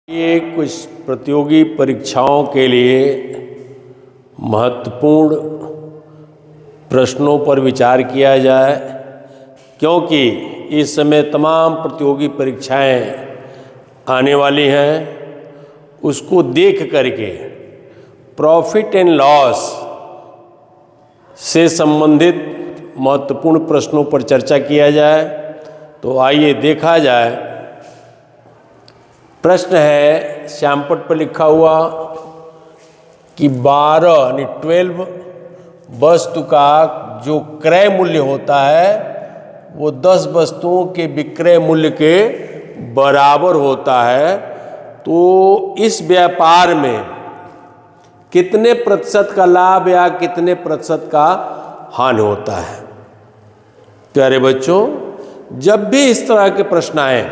ये कुछ प्रतियोगी परीक्षाओं के लिए महत्वपूर्ण प्रश्नों पर विचार किया जाए, क्योंकि इस समय तमाम प्रतियोगी परीक्षाएं आने वाली हैं। उसको देख करके प्रॉफिट एंड लॉस से संबंधित महत्वपूर्ण प्रश्नों पर चर्चा किया जाए। तो आइए देखा जाए। प्रश्न है, श्यामपट्ट पर लिखा हुआ कि 12 यानी 12 वस्तु का जो क्रय मूल्य होता है वो 10 वस्तुओं के विक्रय मूल्य के बराबर होता है। तो इस व्यापार में कितने प्रतिशत का लाभ या कितने प्रतिशत का हानि होता है। प्यारे बच्चों, जब भी इस तरह के प्रश्न आए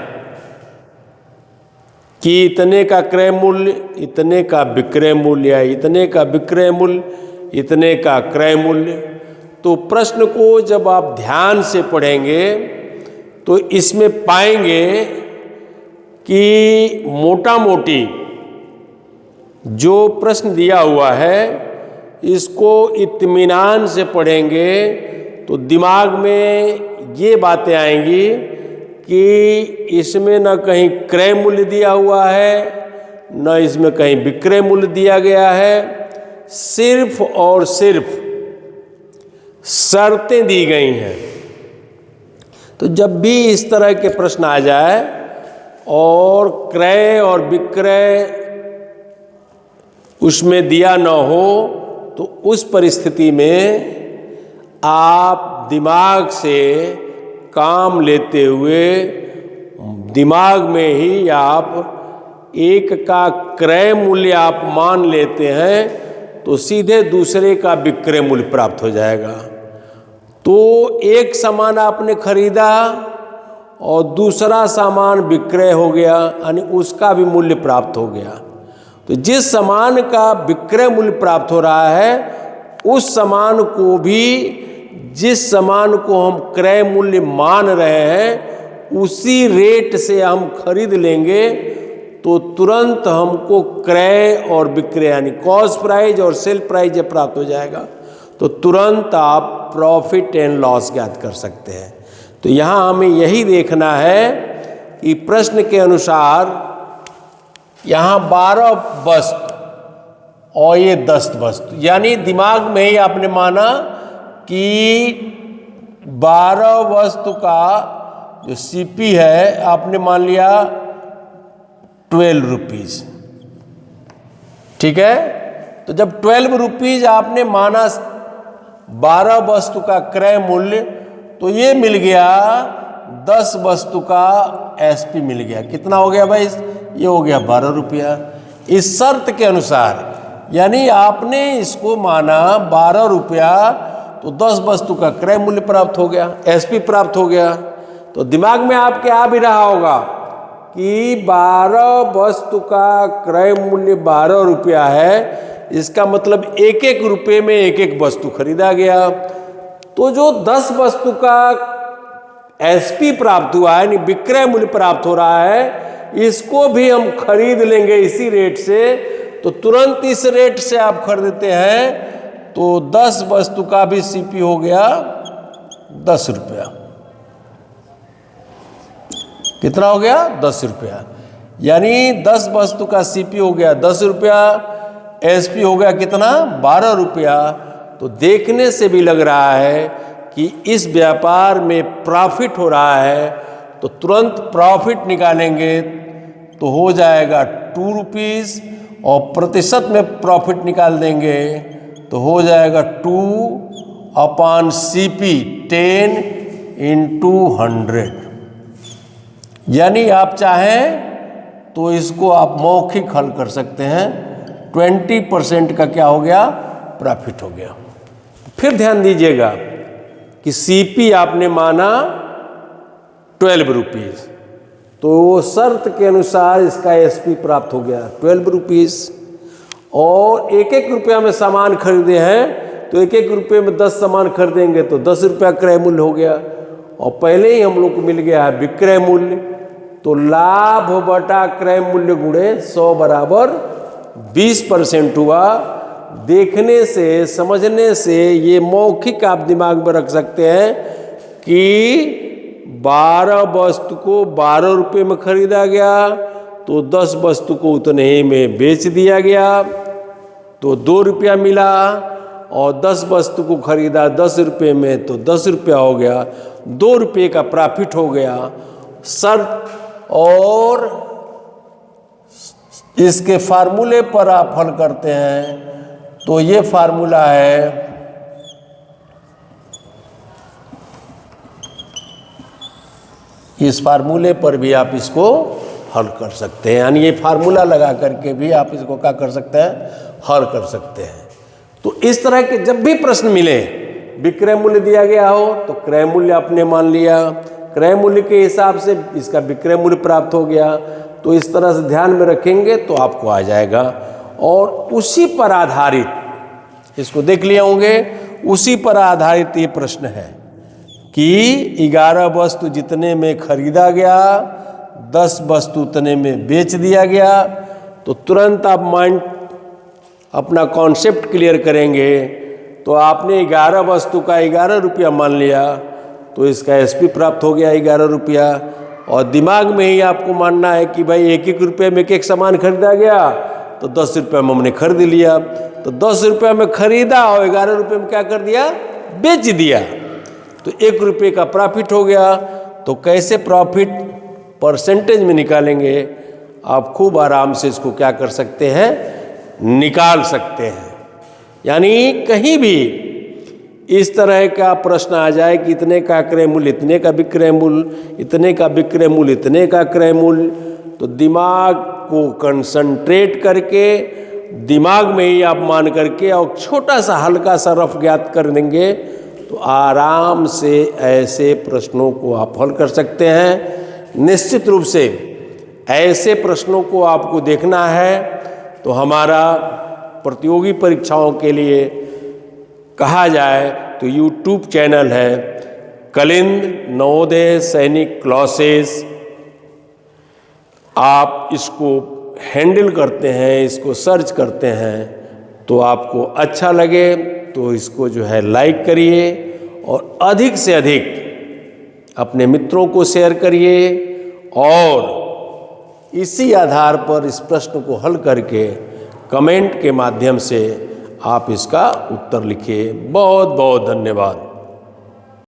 कि इतने का क्रय मूल्य, इतने का विक्रय मूल्य, या इतने का विक्रय मूल्य, इतने का क्रय मूल्य, तो प्रश्न को जब आप ध्यान से पढ़ेंगे तो इसमें पाएंगे कि मोटा मोटी जो प्रश्न दिया हुआ है इसको इत्मीनान से पढ़ेंगे तो दिमाग में ये बातें आएंगी कि इसमें न कहीं क्रय मूल्य दिया हुआ है, न इसमें कहीं विक्रय मूल्य दिया गया है, सिर्फ और सिर्फ शर्तें दी गई हैं। तो जब भी इस तरह के प्रश्न आ जाए और क्रय और विक्रय उसमें दिया न हो, तो उस परिस्थिति में आप दिमाग से काम लेते हुए दिमाग में ही आप एक का क्रय मूल्य आप मान लेते हैं तो सीधे दूसरे का विक्रय मूल्य प्राप्त हो जाएगा। तो एक सामान आपने खरीदा और दूसरा सामान विक्रय हो गया, यानी उसका भी मूल्य प्राप्त हो गया। तो जिस सामान का विक्रय मूल्य प्राप्त हो रहा है उस सामान को भी, जिस सामान को हम क्रय मूल्य मान रहे हैं उसी रेट से हम खरीद लेंगे तो तुरंत हमको क्रय और विक्रय यानी कॉस्ट प्राइस और सेल प्राइस जब प्राप्त हो जाएगा तो तुरंत आप प्रॉफिट एंड लॉस ज्ञात कर सकते हैं। तो यहाँ हमें यही देखना है कि प्रश्न के अनुसार यहाँ 12 वस्तु और ये 10 वस्तु, यानी दिमाग में ही आपने माना कि 12 वस्तु का जो सीपी है आपने मान लिया 12 रुपीज़, ठीक है। तो जब 12 रुपीज़ आपने माना 12 वस्तु का क्रय मूल्य, तो ये मिल गया 10 वस्तु का एसपी मिल गया। कितना हो गया भाई? ये हो गया 12 रुपया। इस शर्त के अनुसार, यानी आपने इसको माना 12 रुपया तो 10 वस्तु का क्रय मूल्य प्राप्त हो गया, एसपी प्राप्त हो गया। तो दिमाग में आपके आ भी रहा होगा कि 12 वस्तु का क्रय मूल्य 12 रुपया है, इसका मतलब एक एक रुपये में एक एक वस्तु खरीदा गया। तो जो 10 वस्तु का एसपी प्राप्त हुआ है, यानी विक्रय मूल्य प्राप्त हो रहा है, इसको भी हम खरीद लेंगे इसी रेट से। तो तुरंत इस रेट से आप खरीदते हैं तो 10 वस्तु का भी सीपी हो गया 10 रुपया। कितना हो गया? 10 रुपया। यानी 10 वस्तु का सीपी हो गया 10 रुपया, एसपी हो गया कितना? 12 रुपया। तो देखने से भी लग रहा है कि इस व्यापार में प्रॉफिट हो रहा है, तो तुरंत प्रॉफिट निकालेंगे तो हो जाएगा 2 रुपीज़, और प्रतिशत में प्रॉफिट निकाल देंगे तो हो जाएगा 2/CP 10 × 100। यानी आप चाहें तो इसको आप मौखिक हल कर सकते हैं। 20% का क्या हो गया? प्रॉफिट हो गया। फिर ध्यान दीजिएगा कि सीपी आपने माना 12 रुपीज़, तो वो शर्त के अनुसार इसका एसपी प्राप्त हो गया 12 रुपीज़। और एक एक रुपया में सामान खरीदे हैं तो एक एक रुपये में 10 सामान खरीदेंगे तो 10 रुपया क्रय मूल्य हो गया। और पहले ही हम लोग को मिल गया है विक्रय मूल्य, तो लाभ बटा क्रय मूल्य गुणे 100 बराबर 20% हुआ। देखने से, समझने से ये मौखिक आप दिमाग में रख सकते हैं कि 12 वस्तु को 12 रुपये में खरीदा गया, तो 10 वस्तु को उतने ही में बेच दिया गया, तो 2 रुपया मिला, और 10 वस्तु को खरीदा 10 रुपये में, तो 10 रुपया हो गया, 2 रुपये का प्रॉफिट हो गया। शर्त और इसके फार्मूले पर आप हल करते हैं, तो ये फार्मूला है इस फार्मूले पर भी आप इसको हल कर सकते हैं, यानी ये फार्मूला लगा करके भी आप इसको क्या कर सकते हैं, हल कर सकते हैं। तो इस तरह के जब भी प्रश्न मिले, विक्रय मूल्य दिया गया हो तो क्रय मूल्य आपने मान लिया, क्रय मूल्य के हिसाब से इसका विक्रय मूल्य प्राप्त हो गया, तो इस तरह से ध्यान में रखेंगे तो आपको आ जाएगा। और उसी पर आधारित, इसको देख लिए होंगे, उसी पर आधारित ये प्रश्न है कि 11 वस्तु जितने में खरीदा गया, 10 वस्तु उतने में बेच दिया गया, तो तुरंत आप माइंड अपना कॉन्सेप्ट क्लियर करेंगे। तो आपने 11 वस्तु का 11 रुपया मान लिया, तो इसका एसपी प्राप्त हो गया 11 रुपया। और दिमाग में ही आपको मानना है कि भाई 1-1 रुपये में एक सामान खरीदा गया, तो 10 रुपये में हमने खरीद लिया, तो 10 रुपये में खरीदा और 11 रुपये में क्या कर दिया, बेच दिया, तो 1 रुपये का प्रॉफिट हो गया। तो कैसे प्रॉफिट परसेंटेज में निकालेंगे, आप खूब आराम से इसको क्या कर सकते हैं, निकाल सकते हैं। यानी कहीं भी इस तरह का प्रश्न आ जाए कि इतने का क्रय मूल्य, इतने का विक्रय मूल्य, इतने का विक्रय मूल्य, इतने का क्रय मूल्य, तो दिमाग को कंसंट्रेट करके, दिमाग में ही आप मान करके और छोटा सा हल्का सा रफ ज्ञात कर देंगे, तो आराम से ऐसे प्रश्नों को आप हल कर सकते हैं। निश्चित रूप से ऐसे प्रश्नों को आपको देखना है, तो हमारा प्रतियोगी परीक्षाओं के लिए कहा जाए तो YouTube चैनल है कलिंद नवोदय सैनिक क्लासेस। आप इसको हैंडल करते हैं, इसको सर्च करते हैं, तो आपको अच्छा लगे तो इसको जो है लाइक करिए और अधिक से अधिक अपने मित्रों को शेयर करिए, और इसी आधार पर इस प्रश्न को हल करके कमेंट के माध्यम से आप इसका उत्तर लिखिए। बहुत बहुत धन्यवाद।